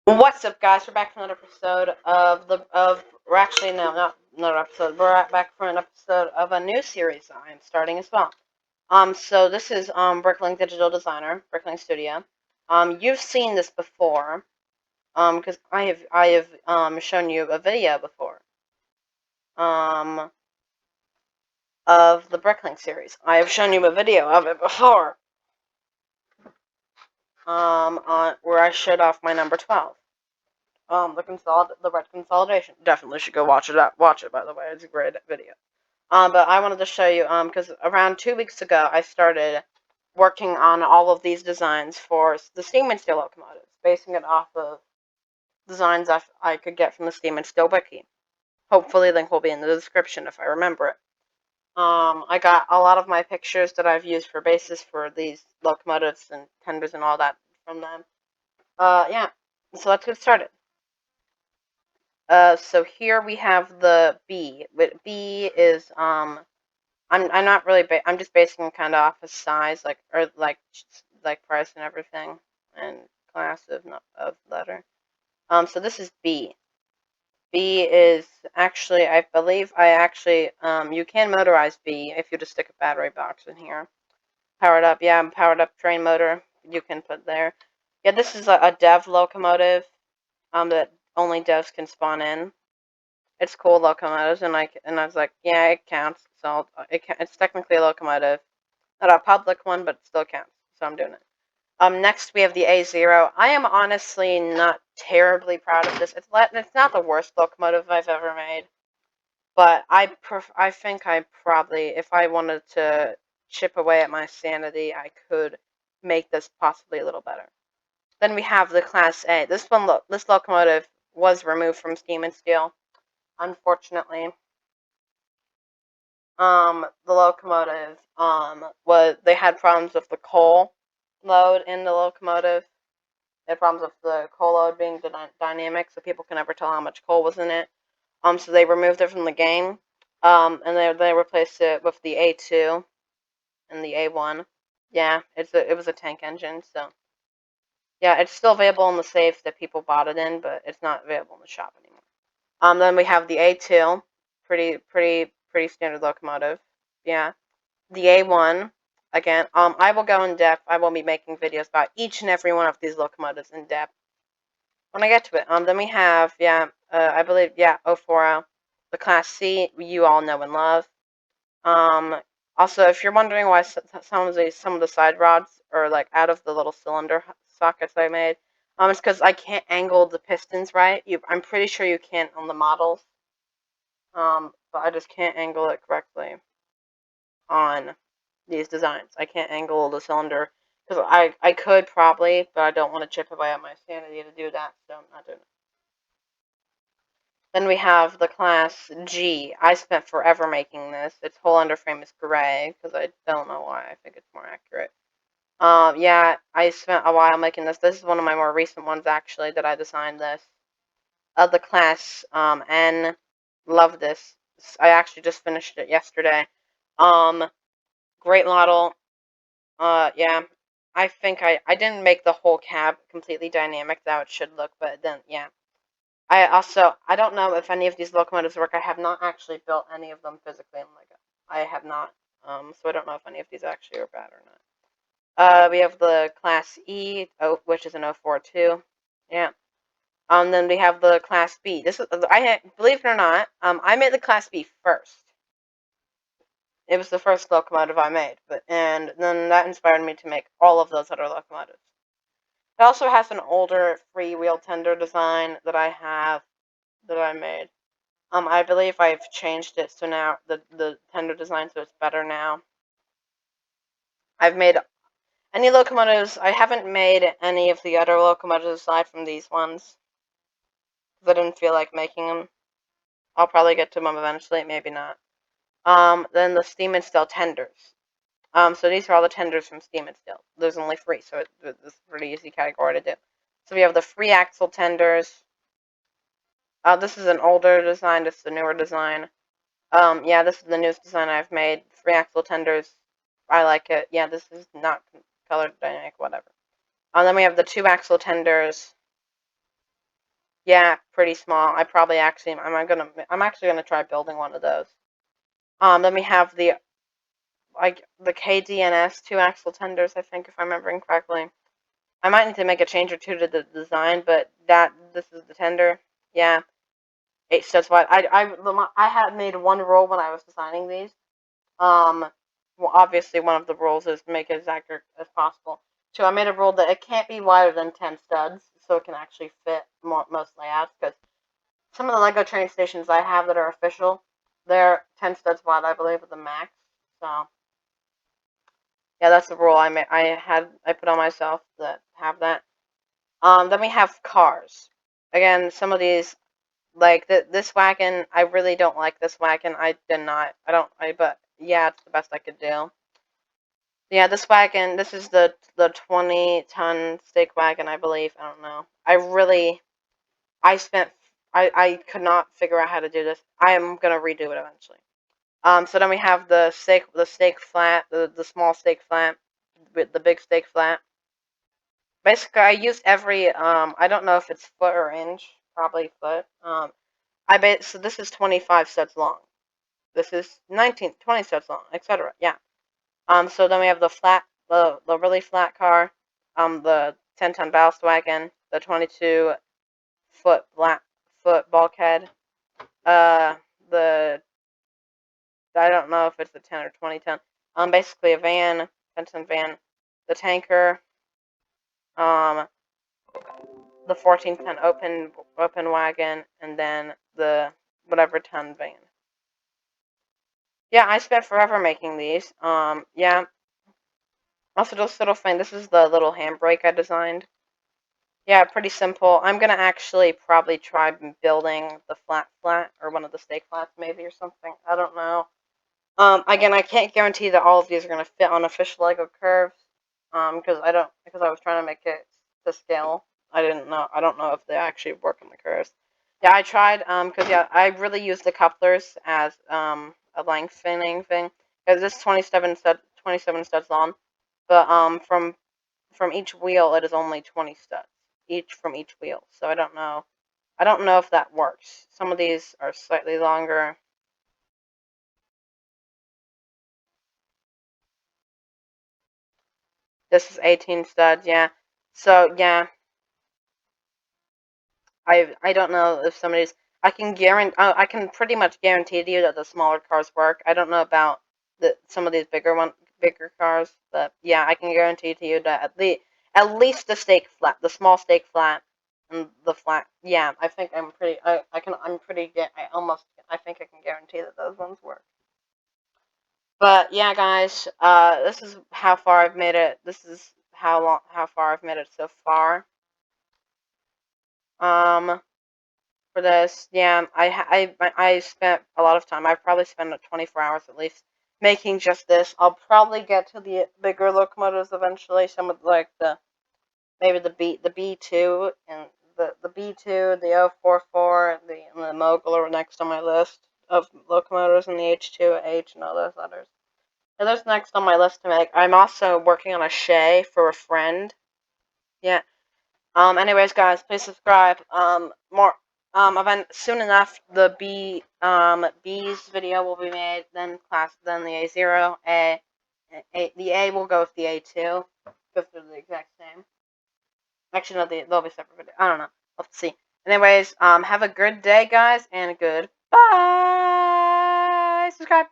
What's up, guys? We're back for another episode we're actually no, not another episode. Back for an episode of a new series I am starting as well. So this is Bricklink Digital Designer, Bricklink Studio. You've seen this before, because I have shown you a video before, um, of the Bricklink series. I have shown you a video of it before, on where I showed off my number 12. The red consolidation. Definitely should go watch it. Watch it, by the way. It's a great video. But I wanted to show you, because around 2 weeks ago, I started working on all of these designs for the Steam and Steel locomotives, basing it off of designs I could get from the Steam and Steel wiki. Hopefully, link will be in the description if I remember it. I got a lot of my pictures that I've used for bases for these locomotives and tenders and all that from them. Yeah. So let's get started. So here we have the B. But B is I'm not really I'm just basing them kind of off of size, like price and everything, and class of letter. So this is B. B is actually, I believe, you can motorize B if you just stick a battery box in here. Powered up, yeah, powered up train motor you can put there. Yeah, this is a dev locomotive, that only devs can spawn in. It's cool locomotives, and I was like, yeah, it counts. So it's technically a locomotive, not a public one, but it still counts. So I'm doing it. Next we have the A0. I am honestly not terribly proud of this. It's not the worst locomotive I've ever made, but I think I probably, if I wanted to chip away at my sanity, I could make this possibly a little better. Then we have the Class A. This locomotive was removed from Steam and Steel, unfortunately. The locomotive, they had problems with the coal load in the locomotive. They had problems with the coal load being dynamic, so people can never tell how much coal was in it. So they removed it from the game. And they replaced it with the A2 and the A1. Yeah, it was a tank engine, so yeah, it's still available in the safe that people bought it in, but it's not available in the shop anymore. Then we have the A2, pretty standard locomotive. Yeah. The A1, again, I will go in depth. I will be making videos about each and every one of these locomotives in depth when I get to it. Then we have, I believe, 040, the Class C, you all know and love. Also, if you're wondering why some of the side rods are like out of the little cylinder sockets I made, it's because I can't angle the pistons right. I'm pretty sure you can on the models, but I just can't angle it correctly on these designs. I can't angle the cylinder because I could probably, but I don't want to chip away at my sanity to do that, so I'm not doing it. Then we have the Class G. I spent forever making this. Its whole underframe is gray because I don't know why. I think it's more accurate. Yeah, I spent a while making this. This is one of my more recent ones actually that I designed this. The Class N. Love this. I actually just finished it yesterday. Great model. Yeah, I think I didn't make the whole cab completely dynamic, how it should look, but then, yeah. I don't know if any of these locomotives work. I have not actually built any of them physically in Lego. I have not, so I don't know if any of these actually are bad or not. We have the Class E, which is an 042. Yeah. Then we have the Class B. Believe it or not, I made the Class B first. It was the first locomotive I made, and then that inspired me to make all of those other locomotives. It also has an older freewheel tender design that I made. I believe I've changed it so now the tender design, so it's better now. I've made any locomotives. I haven't made any of the other locomotives aside from these ones because I didn't feel like making them. I'll probably get to them eventually, maybe not. Then the Steam and Steel tenders. So these are all the tenders from Steam and Steel. There's only 3, so it's a pretty easy category to do. So we have the free axle tenders. This is an older design. This is a newer design. Yeah, this is the newest design I've made. Free axle tenders. I like it. Yeah, this is not color dynamic, whatever. Then we have the 2 axle tenders. Yeah, pretty small. I'm actually gonna try building one of those. Then we have the KDNS 2-axle tenders, I think, if I'm remembering correctly. I might need to make a change or two to the design, but this is the tender. Yeah, 8 studs wide. I had made one rule when I was designing these. Well, obviously one of the rules is to make it as accurate as possible. So I made a rule that it can't be wider than 10 studs, so it can actually fit most layouts. Because some of the Lego train stations I have that are official, they're 10 studs wide, I believe, at the max. So yeah, that's the rule I put on myself that have that. Then we have cars. Again, some of these, like this wagon, I really don't like this wagon. But yeah, it's the best I could do. Yeah, this wagon, this is the 20-ton stake wagon, I believe. I don't know. I spent, I could not figure out how to do this. I am gonna redo it eventually. So then we have the stake flat, the small stake flat, with the big stake flat. Basically, I used every, I don't know if it's foot or inch, probably foot. So this is 25 studs long. This is 20 studs long, etc. Yeah. So then we have the really flat car, the 10-ton ballast wagon, the 22-foot bulkhead, uh, the I don't know if it's a 10 or 20-ton. Basically a van, 10-ton van, the tanker, um, the 14-ton open wagon, and then the whatever ton van. Yeah, I spent forever making these. Yeah. Also, just little thing. This is the little handbrake I designed. Yeah, pretty simple. I'm gonna actually probably try building the flat, or one of the stake flats maybe, or something. I don't know. Again, I can't guarantee that all of these are gonna fit on official Lego curves. Because I was trying to make it to scale. I don't know if they actually work on the curves. Yeah, I tried. Because yeah, I really used the couplers as a lengthening thing. Because this 27 studs long, but from each wheel it is only 20 studs each from each wheel. So I don't know. I don't know if that works. Some of these are slightly longer. This is 18 studs, yeah. So yeah, I don't know if somebody's. I can pretty much guarantee to you that the smaller cars work. I don't know about some of these bigger cars, but yeah, I can guarantee to you that at least the small stake flat, and the flat. Yeah, I think I'm pretty. I can. I'm pretty. I almost. I think I can guarantee that those ones work. But yeah, guys, this is how far I've made it. This is how far I've made it so far. Um, for this, yeah, I spent a lot of time. I probably spent 24 hours at least making just this. I'll probably get to the bigger locomotives eventually. Some of like maybe the B2 and the B2, the 044, and the Mogul are next on my list of locomotives, and the H2H and all those others. And those next on my list to make. I'm also working on a Shay for a friend. Yeah. Anyways, guys, please subscribe. Soon enough, the B's video will be made. Then the A0, the A will go with the A2, because they're the exact same. Actually, no, they'll be separate video. I don't know. Let's see. Anyways, have a good day, guys, and goodbye. Subscribe.